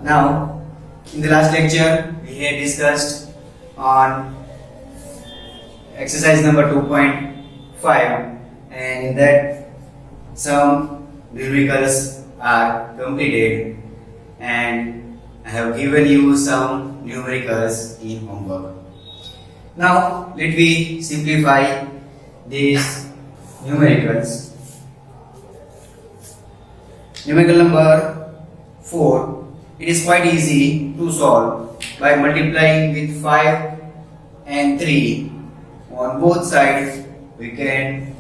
Now, in the last lecture, we had discussed on exercise number 2.5, and in that some numericals are completed, and I have given you some numericals in homework. Now, let me simplify these numericals. Numerical number 4. It is quite easy to solve by multiplying with 5 and 3 on both sides. We can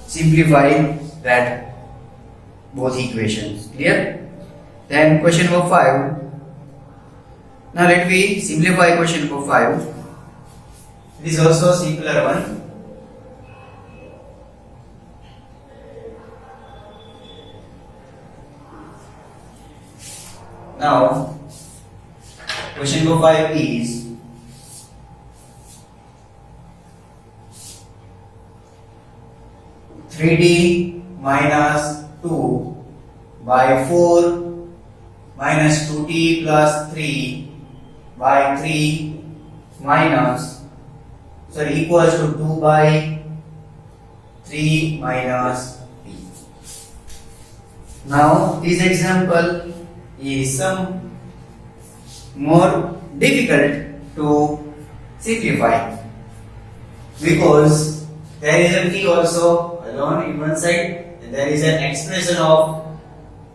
simplify that both equations. Clear? Then question number 5. Now let me simplify question number 5. It is also a simpler one. Now, question number 5 is (3d minus 2 by 4 minus 2t plus 3 by 3 minus equals to 2 by 3 minus t). Now, this example is some more difficult to simplify because there is a t also alone in one side and there is an expression of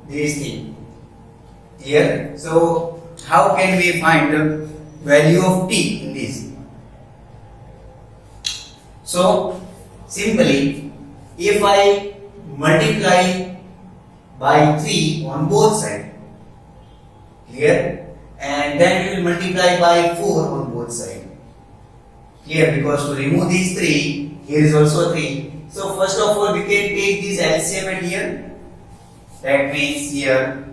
this thing here. So how can we find the value of t in this? So simply, if I multiply by 3 on both sides here, and then we will multiply by 4 on both sides here, because to remove these 3, here is also 3. So first of all, we can take this LCM at here. That means here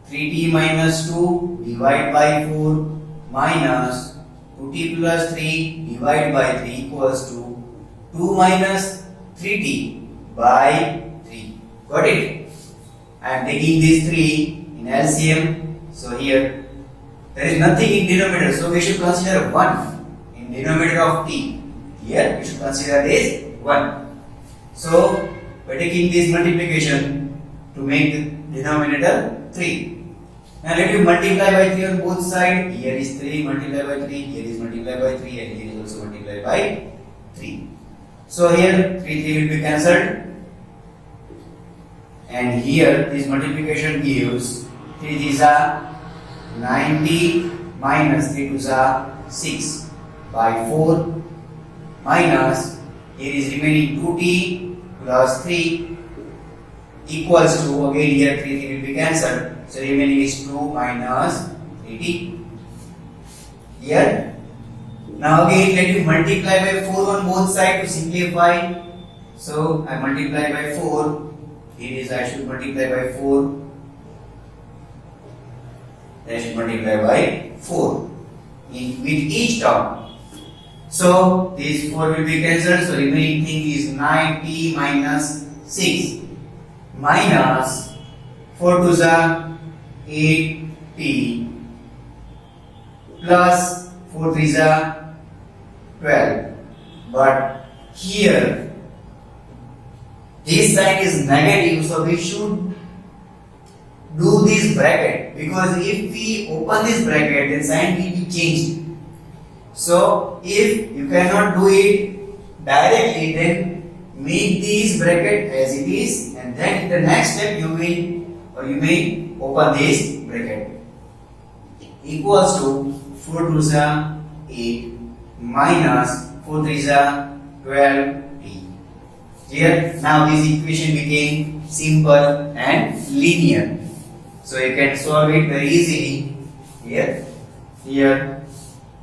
3t minus 2 divided by 4 minus 2t plus 3 divided by 3 equals to 2 minus 3t by 3. Got it? I am taking these 3 in LCM. So here there is nothing in denominator, so we should consider 1 in denominator of t. Here we should consider this 1. So by taking this multiplication to make the denominator 3. Now let me multiply by 3 on both sides. Here is 3 multiplied by 3, here is multiplied by 3, and here is also multiplied by 3. So here 3 will be cancelled, and here this multiplication gives 3 these are 90 minus 3 2s are 6 by 4 minus, here is remaining 2t plus 3 equals to, again here 3 will be cancelled, so remaining is 2 minus 3t here. Now again let me multiply by 4 on both sides to simplify. So I multiply by 4, here is I should multiply by 4, I should multiply by 4 with each term. So this 4 will be cancelled, so remaining thing is 9t minus 6 minus 4 2s are 8t plus 4 3s are 12. But here this sign is negative, so we should do this bracket, because if we open this bracket then sign will be changed. So if you cannot do it directly, then make this bracket as it is, and then in the next step you may open this bracket. Equals to 4 2s are 8 minus 4 3s are 12t. Here now this equation became simple and linear. So you can solve it very easily here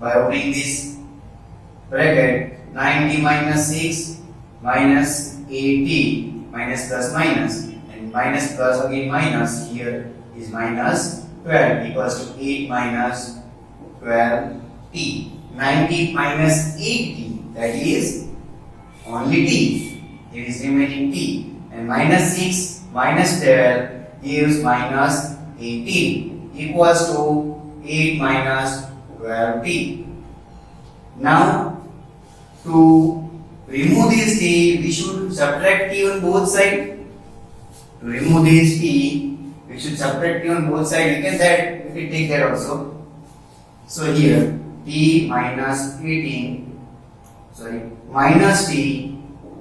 by opening this bracket. 90 minus 6 minus 80 minus plus minus, and minus plus again minus, here is minus 12 equals to 8 minus 12t. 90 minus 8t, that is only t. It is remaining t, and minus 6 minus 12 gives minus 18 equals to 8 minus 12t. Now to remove this t, we should subtract t on both sides. To remove this t, we should subtract t on both sides. We can take that also. So here t minus 18, minus t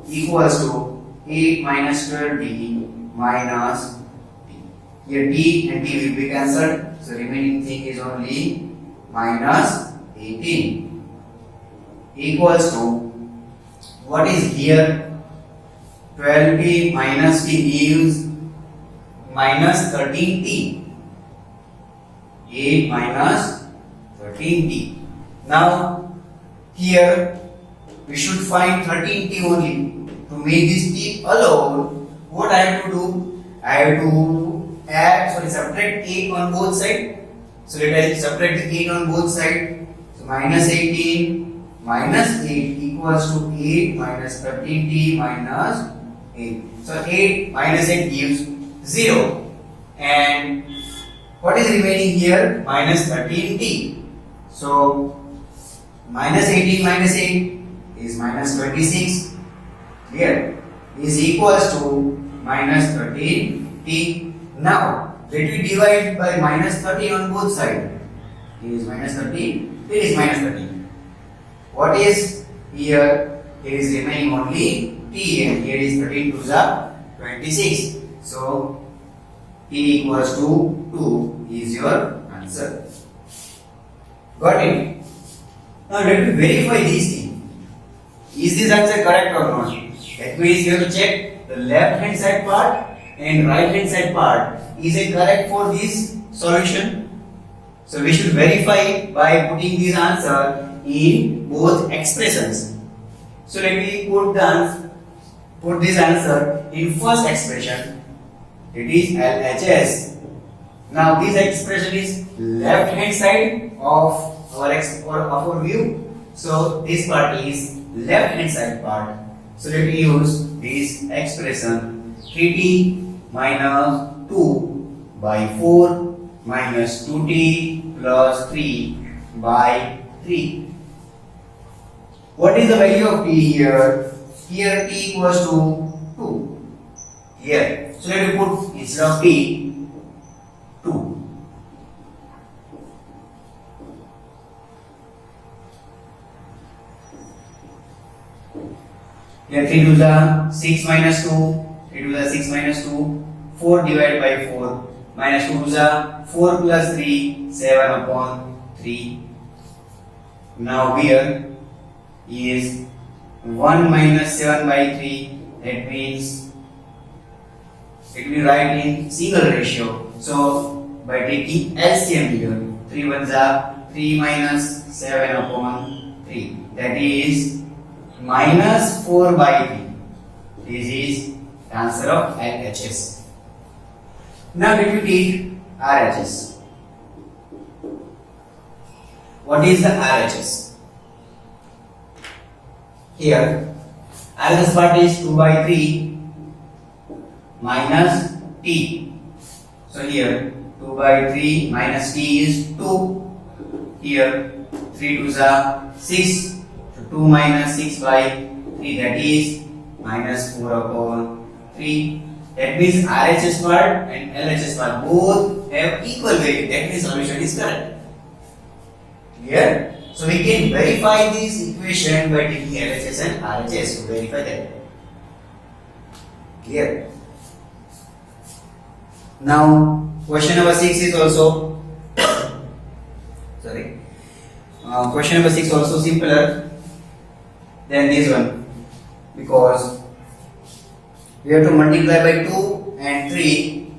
equals to 8 minus 12t minus t. Here t and t will be cancelled. So remaining thing is only minus 18 equals to, what is here, 12t minus t gives minus 13t. 8 minus 13t. Now here we should find 13t only. To make this t alone, what I have to do? I have to subtract 8 on both sides. So let us subtract the 8 on both sides. So minus 18 minus 8 equals to 8 minus 13t minus 8. So 8 minus 8 gives 0. And what is remaining here? Minus 13t. So minus 18 minus 8 is minus 26. Here is equals to minus 13t. Now let me divide by minus 13 on both sides. Here is minus 13. Here is minus 13. What is here? Here is remaining only t, and here is 13 to the 26. So t equals to 2 is your answer. Got it? Now let me verify these things. Is this answer correct or not? That means you have to check the left hand side part and right hand side part. Is it correct for this solution? So we should verify by putting this answer in both expressions. So let me put this answer in first expression. It is LHS. Now this expression is left hand side of our view. So this part is left hand side part. So let me use this expression 3t minus 2 by 4 minus 2t plus 3 by 3. What is the value of t here? Here t equals to 2. Here. So let me put instead of t 2. Here 3 to the 6 minus 2, 3 to the 6 minus 2, 4 divided by 4, minus 2 to the 4 plus 3, 7 upon 3. Now here is 1 minus 7 by 3, that means it will be right in single ratio. So by taking LCM here, 3 ones are 3 minus 7 upon 3, that is minus 4 by 3. This is the answer of LHS. Now let me take RHS. What is the RHS? Here, RHS part is 2 by 3 minus t. So here 2 by 3 minus t is 2. Here 3 to the 6. 2 minus 6 by 3, that is minus 4 upon 3. That means RHS part and LHS part both have equal value. That means solution is correct. Clear? So we can verify this equation by taking LHS and RHS to verify that. Clear? Now question number 6 is also question number 6 also simpler than this one, because we have to multiply by 2 and 3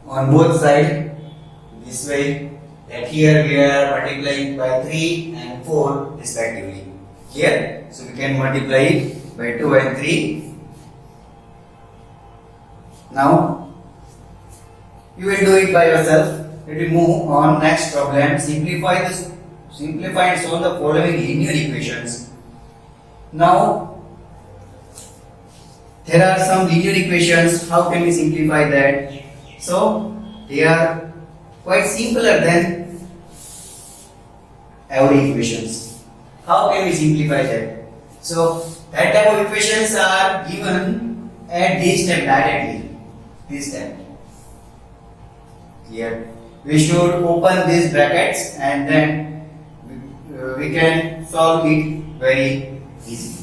on both sides this way, that here we are multiplying by 3 and 4 respectively. Clear? So we can multiply it by 2 and 3. Now you will do it by yourself. Let me move on next problem. Simplify and solve the following linear equations. Now There are some linear equations. How can we simplify that? So they are quite simpler than every equations. How can we simplify that? So that type of equations are given at this step directly. This step. Here we should open these brackets and then we can solve it very easily.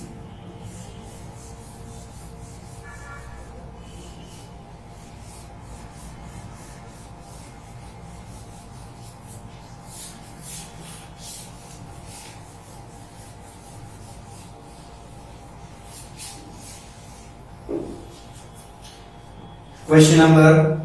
Question number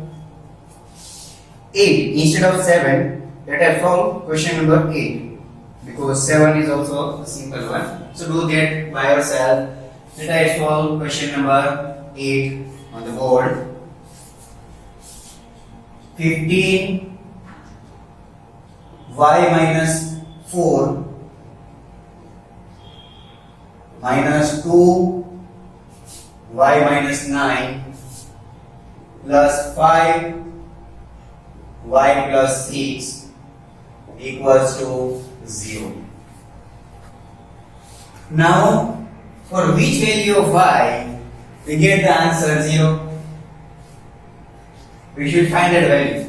8. Instead of 7, let us solve question number 8 because 7 is also a simple one. So do that by yourself. Let us solve question number 8 on the board. 15 y minus 4 minus 2 y minus 9 plus 5 y plus 6 equals to 0. Now, for which value of y we get the answer 0? We should find that value.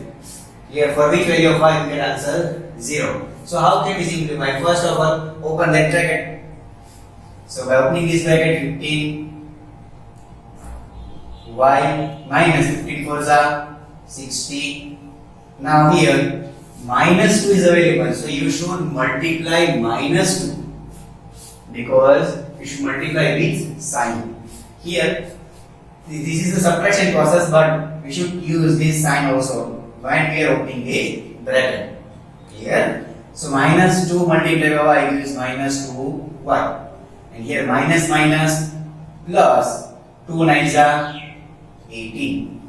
Here, for which value of y we get answer 0. So, how can we simplify? First of all, open that bracket. So, by opening this bracket, 15 y minus 15 4 are 60. Now here minus 2 is available, so you should multiply minus 2 because you should multiply with sign. Here this is the subtraction process, but we should use this sign also when we are opening the bracket. Here, so minus 2 multiplied by y gives minus 2y, and here minus minus plus 2 9s are 18.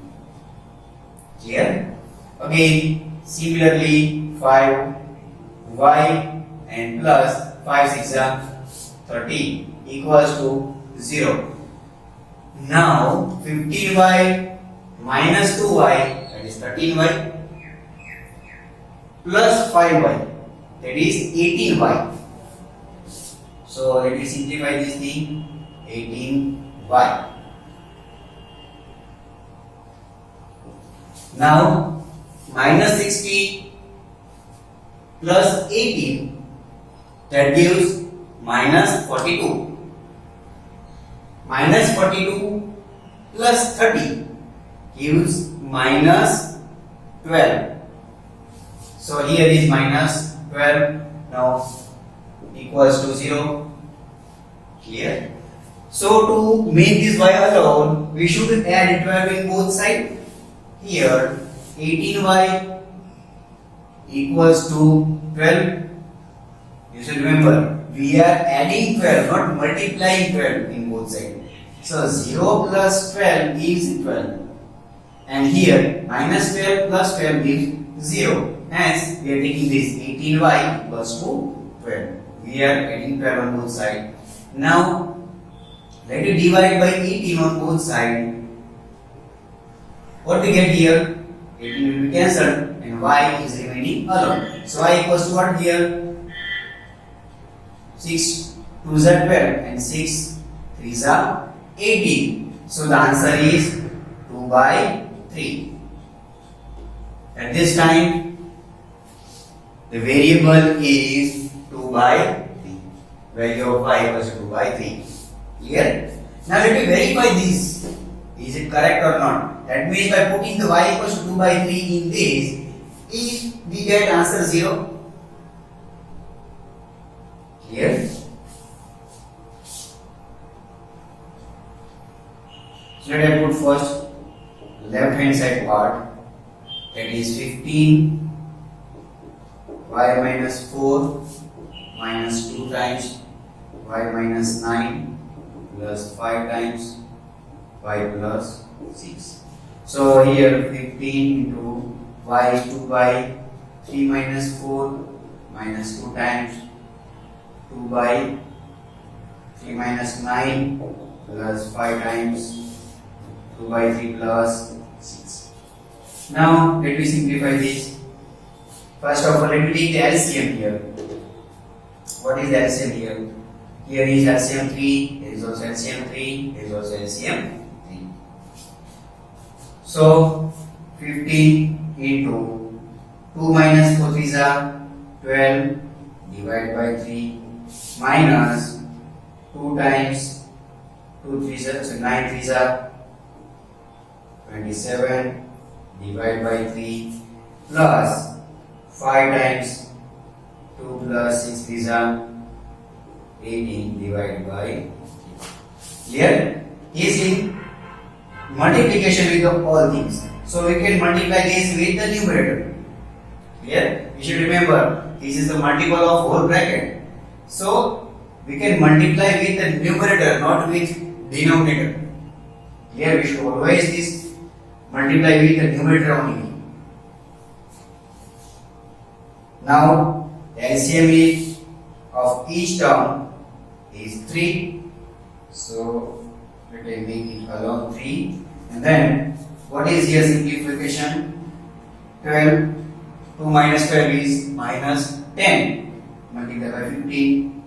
Here again similarly 5y and plus 5 6 are 13 equals to 0. Now 15y minus 2y, that is 13y, plus 5y, that is 18y. So let me simplify this thing. 18y. Now minus 60 plus 18, that gives minus 42. Minus 42 plus 30 gives minus 12. So here is minus 12 now equals to 0. Clear? So to make this y alone, we should add 12 in both sides. Here 18y equals to 12. You should remember, we are adding 12, not multiplying 12 in both sides. So 0 plus 12 gives 12. And here minus 12 plus 12 gives 0. Hence we are taking this 18y equals to 12. We are adding 12 on both sides. Now let it divide by 18 on both sides. What we get here? 18 will be cancelled and y is remaining alone. So y equals to what here? 6 2s are 12 and 6 3s are 18. So the answer is 2 by 3. At this time, the variable is 2 by 3. Value of y equals to 2 by 3. Clear? Now let me verify this. Is it correct or not? That means by putting the y equals to 2 by 3 in this, if we get answer 0. Clear? So let I put first left hand side part, that is 15 y minus 4 minus 2 times y minus 9 plus 5 times y plus 6. So here 15 into y is 2 by 3 minus 4 minus 2 times 2 by 3 minus 9 plus 5 times 2 by 3 plus 6. Now let me simplify this. First of all, let me take the LCM here. What is the LCM here? Here is LCM 3, here is also LCM 3, here is also LCM 3. So 15 into 2 minus 4 3s are 12 divided by 3 minus 2 times 2 3s are, so 9 3s are 27 divided by 3 plus 5 times 2 plus 6 3s are 18 divided by 3. Here is in multiplication with all things. So we can multiply this with the numerator. Here we should remember this is the multiple of whole bracket. So we can multiply with the numerator, not with denominator. Here we should always this multiply with the numerator only. Now LCM is of each term is 3. So let me make it alone 3. And then what is here simplification? 12. 2 minus 12 is minus 10. Multiply by 15.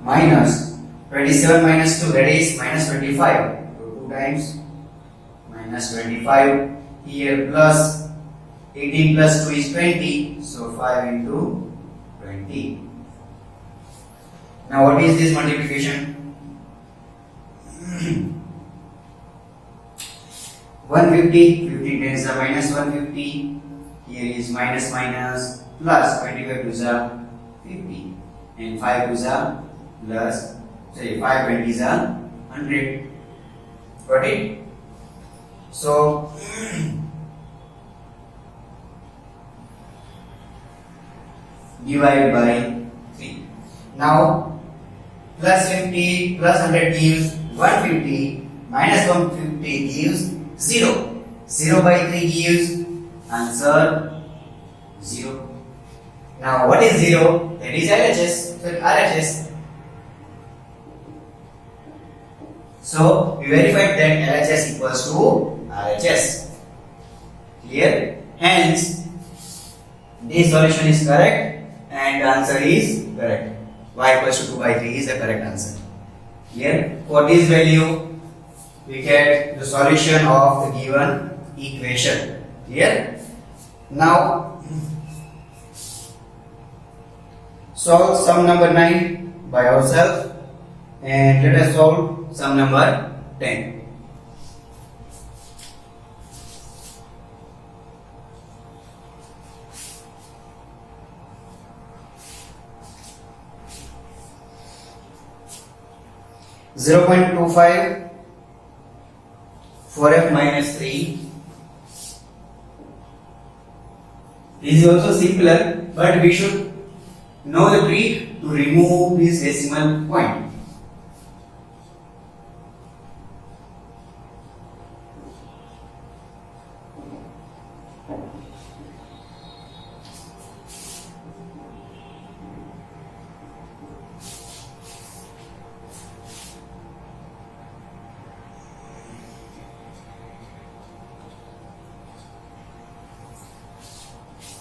Minus 27 minus 2, that is minus 25. So 2 times minus 25. Here plus 18 plus 2 is 20. So 5 into 20. Now what is this multiplication? 150, 15 tens are minus 150. Here is minus minus plus 25 twos are 50 and 5 twos are plus, say 5 20s are 100. Got it? So divide by 3. Now plus 50 plus 100 gives 150 minus 150 gives 0. 0 by 3 gives answer 0. Now what is 0? That is LHS. So RHS. So we verified that LHS equals to RHS. Clear? Hence this solution is correct and the answer is correct. Y equals to 2 by 3 is the correct answer. Clear? For this value we get the solution of the given equation. Clear? Now solve sum number 9 by ourselves and let us solve sum number 10. Zero 0.25 4f minus 3. This is also simpler, but we should know the trick to remove this decimal point.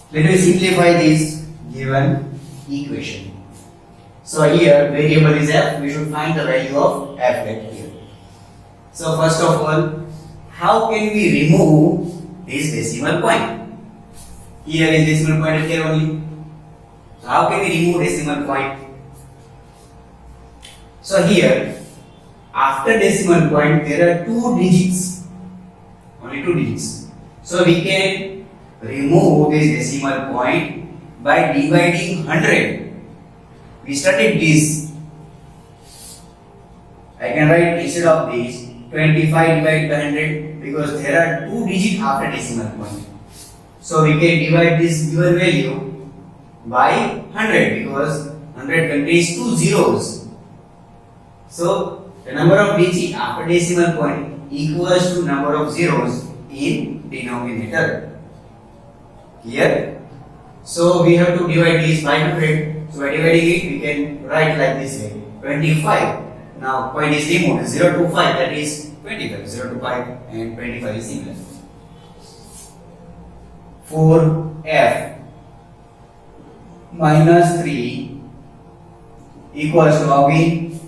Let me simplify this given equation. So here variable is f, we should find the value of f right here. So first of all, how can we remove this decimal point? Here is decimal point here only. So how can we remove decimal point? So here after decimal point there are 2 digits, only 2 digits. So we can remove this decimal point by dividing 100. We studied this. I can write instead of this 25 divided by 100 because there are 2 digits after decimal point. So we can divide this given value by 100 because 100 contains 2 zeros. So the number of digits after decimal point equals to number of zeros in denominator. Clear? So we have to divide this by 100. So by dividing it, we can write like this way: 25. Now point is removed. 0 to 5, that is 25. 0 to 5 and 25 is similar. 4f minus 3 equals to again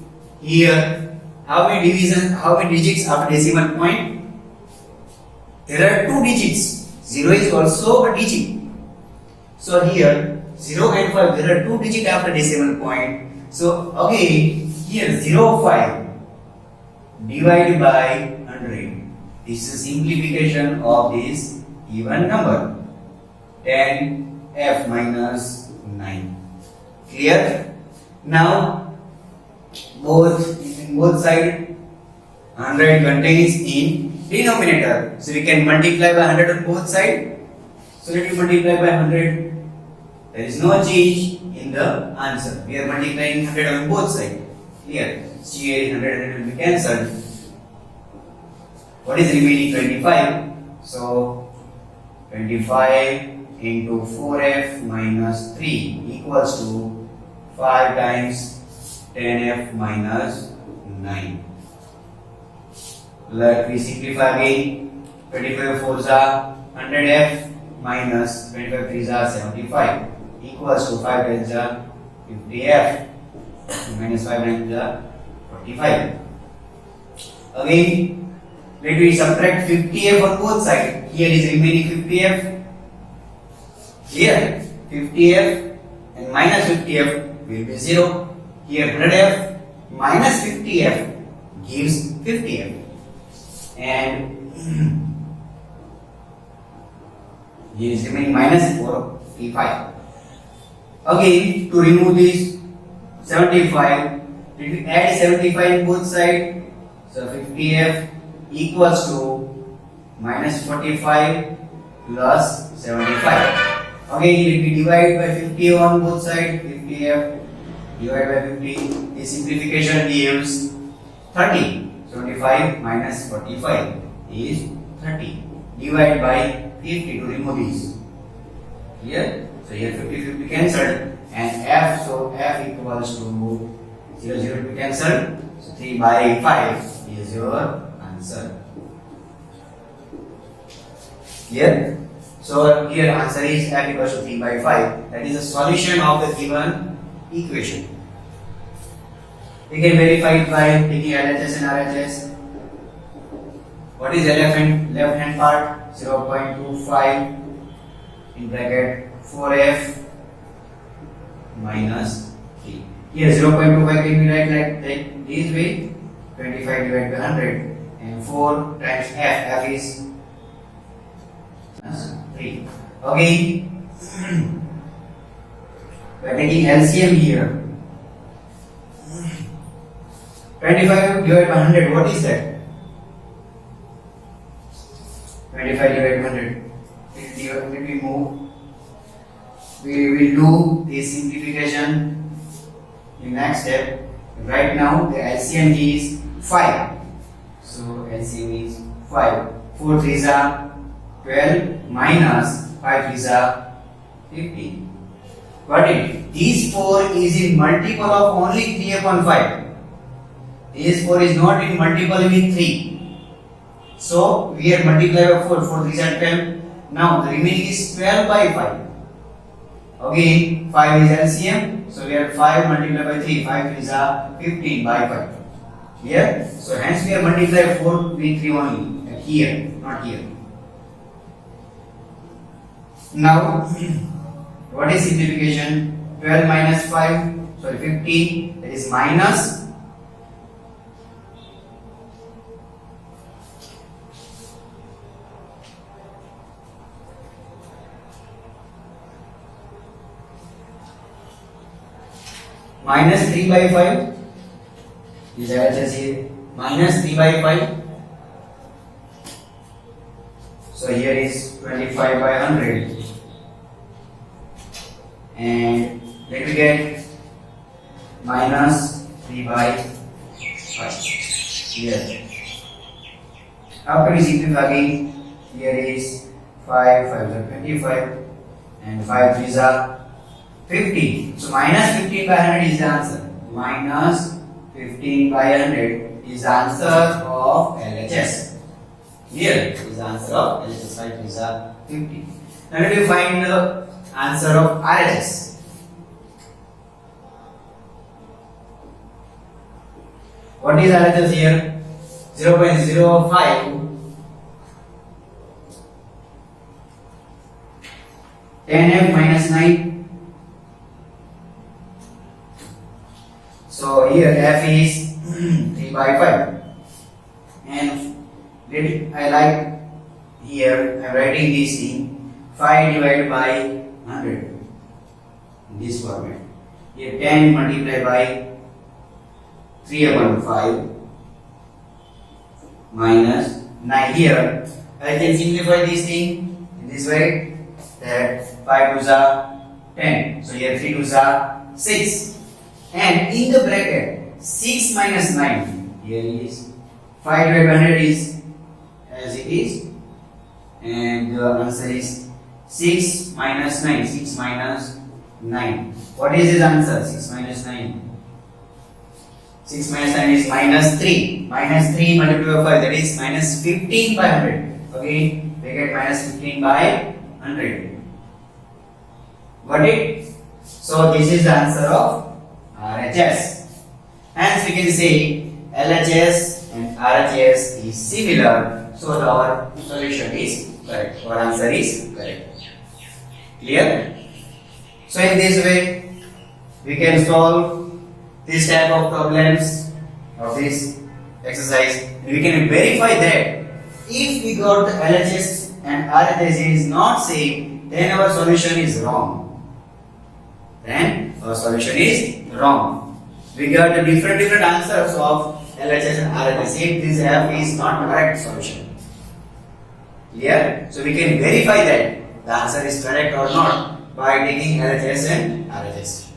here how many digits after decimal point? There are 2 digits. 0 is also a digit. So here 0 and 5, there are 2 digits after decimal point. So again here 0 5 divided by 100. This is simplification of this even number. 10f minus 9. Clear? Now both side 100 contains in denominator. So we can multiply by 100 on both sides. So let me multiply by 100. There is no change in the answer. We are multiplying 100 on both sides. Here, here 100 will be cancelled. What is remaining? 25. So 25 into 4f minus 3 equals to 5 times 10f minus 9. Let me simplify again. 25 4s are 100f minus 25 3s are 75 equals to 5 times 50f minus 5 times 45. Again, let me subtract 50f on both sides. Here is remaining 50f. Here 50f and minus 50f will be 0. Here 100f minus 50f gives 50f. And here is remaining minus 45. Again, to remove this 75, let me add 75 in both sides. So 50f equals to minus 45 plus 75. Again, let me divide by 50 on both sides. 50f divided by 50. The simplification gives 30. 75 minus 45 is 30. Divide by 50 to remove this. Here, so here 50 50 cancelled, and f, so f equals to 0 0 to be cancelled. So 3 by 5 is your answer. Here, so here answer is f equals to 3 by 5. That is the solution of the given equation. We can verify it by taking LHS and RHS. What is left hand part? 0.25 in bracket 4f minus 3. Here 0.25 can be write like this way: 25 divided by 100, and 4 times f is 3. Again, by taking LCM here, 25 divided by 100, what is that? 25 divided by 100. Let me move. We will do the simplification in next step. Right now, the LCM is 5. So LCM is 5. 4 3s are 12 minus 5 3s are 15. Got it? This 4 is in multiple of only 3 upon 5. This 4 is not in multiple with 3. So we are multiplied by 4. 4 3s are 12. Now the remaining is 12 by 5. Again 5 is LCM. So we have 5 multiplied by 3. 5 3s are 15 by 5. Here. So hence we are multiplied 4 with 3 only. Here, not here. Now what is simplification? 12 minus 5. Sorry, 15. That is minus minus 3 by 5 is LHS here. Minus 3 by 5. So here is 25 by 100. And let me get minus 3 by 5 here. After we simplify again, here is 5 5 is 25 and 5 3s are 15. So minus 15 by 100 is the answer. Minus 15 by 100 is the answer of LHS. Here is the answer of LHS. Right? Is 50. Now let me find the answer of RHS. What is RHS here? 0.05 10f minus 9. So here f is 3 by 5. And I like here I am writing this in 5 divided by 100 in this format. Here 10 multiplied by 3 upon 5 minus 9. Here I can simplify this thing in this way, that 5 2s are 10. So here 3 2s are 6. And in the bracket 6 minus 9, here is 5 divided by 100 is as it is, and the answer is 6 minus 9. 6 minus 9. What is his answer? 6 minus 9. 6 minus 9 is minus 3. Minus 3 multiplied by 5, that is minus 15 by 100. Okay, we get minus 15 by 100. Got it? So this is the answer of RHS. Hence we can say LHS and RHS is similar, so our solution is correct. Our answer is correct. Clear? So in this way we can solve this type of problems of this exercise. We can verify that if we got LHS and RHS is not same, then our solution is wrong. Then our solution is wrong. We got the different answers of LHS and RHS. If this F is not correct solution. Clear? So we can verify that the answer is correct or not by taking LHS and RHS.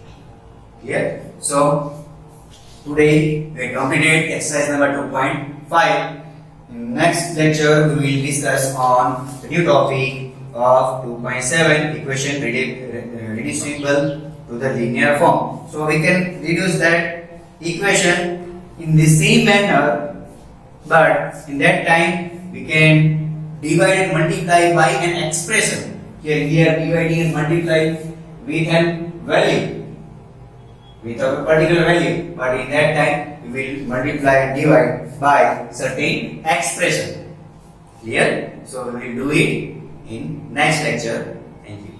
Clear? So today we completed exercise number 2.5. In next lecture we will discuss on the new topic of 2.7, equation reducible to the linear form. So we can reduce that equation in the same manner, but in that time we can divide and multiply by an expression. Here we are dividing and multiplying with an value, with a particular value, but in that time we will multiply and divide by certain expression. Clear? So we will do it in next lecture. Thank you.